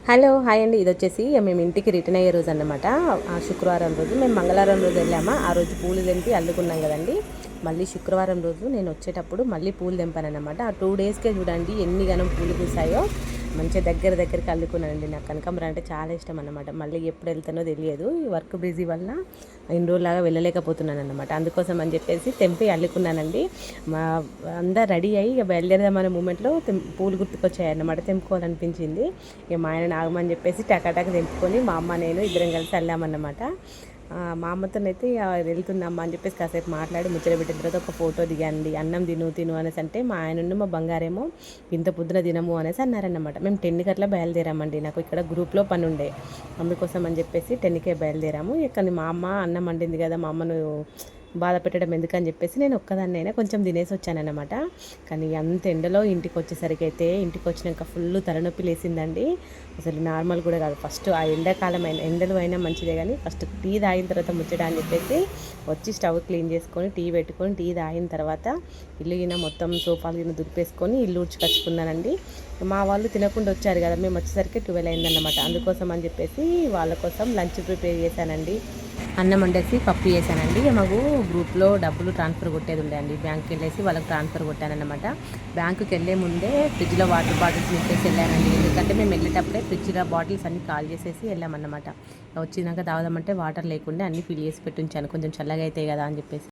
Hello hi అండి. ఇది వచ్చేసి మేము ఇంటికి రిటర్న్ అయ్యే రోజు అన్నమాట. శుక్రవారం రోజు మేము మంగళవారం రోజు వెళ్ళామా. ఆ రోజు పూలు తెంపి అల్లుకున్నాం కదండి. మళ్ళీ శుక్రవారం రోజు నేను వచ్చేటప్పుడు మళ్ళీ పూలు తెంపానన్నమాట. ఆ 2 డేస్కే చూడండి ఎన్ని గనం పూలు పూసాయో. మంచిగా దగ్గరికి అల్లుకున్నానండి. నాకు కనకాంబరం అంటే చాలా ఇష్టం అన్నమాట. మళ్ళీ ఎప్పుడు వెళ్తానో తెలియదు. ఈ వర్క్ బిజీ వల్ల ఇన్ని రోజులాగా వెళ్ళలేకపోతున్నాను అన్నమాట. అందుకోసం అని చెప్పేసి తెంపి అల్లుకున్నానండి. మా అందరు రెడీ అయ్యి ఇక బయలుదేరదామనే మూమెంట్లో పూలు గుర్తుకొచ్చాయి అన్నమాట. తెంపుకోవాలనిపించింది. ఇక మా ఆయన ఆగమని చెప్పేసి టకాటక తెంపుకొని మా అమ్మ నేను ఇద్దరం కలిసి వెళ్ళామన్నమాట. మా అమ్మతోనైతే వెళ్తుందమ్మా అని చెప్పేసి కాసేపు మాట్లాడి ముచ్చట పెట్టిన తర్వాత ఒక ఫోటో దిగానండి. అన్నం తిను అనేసి అంటే మా ఆయన మా బంగారేమో ఇంత పొద్దున తినము అనేసి అన్నారన్నమాట. మేము 10కి అట్లా బయలుదేరామండి. నాకు ఇక్కడ గ్రూప్లో పని ఉండే, అందుకోసం అని చెప్పేసి 10కే బయలుదేరాము. ఇక్కడ మా అమ్మ అన్నం వండింది కదా, మా అమ్మను బాధ పెట్టడం ఎందుకని చెప్పేసి నేను ఒక్కదాన్నైనా కొంచెం తినేసి వచ్చానన్నమాట. కానీ అంత ఎండలో ఇంటికి వచ్చేసరికి అయితే ఇంటికి వచ్చినాక ఫుల్ తలనొప్పి లేసిందండి. అసలు నార్మల్ కూడా కాదు. ఫస్ట్ ఆ ఎండాకాలం ఎండలు అయినా మంచిదే, కానీ ఫస్ట్ టీ తాగిన తర్వాత ముచ్చట అని చెప్పేసి వచ్చి స్టవ్ క్లీన్ చేసుకొని టీ పెట్టుకొని టీ తాగిన తర్వాత ఇల్లు గిన మొత్తం సోఫాలు గిన దులిపేసుకొని ఇల్లు ఉడ్చుకొచ్చుకున్నానండి. మా వాళ్ళు తినకుండా వచ్చారు కదా, మేము వచ్చేసరికి 12 అయిందన్నమాట. అందుకోసం అని చెప్పేసి వాళ్ళ కోసం లంచ్ ప్రిపేర్ చేశానండి. అన్నం వండేసి పప్పు చేశానండి. మాకు గ్రూప్లో డబ్బులు ట్రాన్స్ఫర్ కొట్టేది ఉండే అండి. బ్యాంక్కి వెళ్ళేసి వాళ్ళకి ట్రాన్స్ఫర్ కొట్టానన్నమాట. బ్యాంకుకి వెళ్ళే ముందే ఫ్రిడ్జ్లో వాటర్ బాటిల్స్ నింపేసి వెళ్ళానండి. ఎందుకంటే మేము వెళ్ళేటప్పుడే ఫ్రిడ్జ్లో బాటిల్స్ అన్నీ కాల్ చేసేసి వెళ్ళామన్నమాట. వచ్చినాక తాగుదామంటే వాటర్ లేకుండా అన్నీ ఫిల్ చేసి పెట్టి ఉంచాను, కొంచెం చల్లగా అవుతాయి కదా అని చెప్పేసి.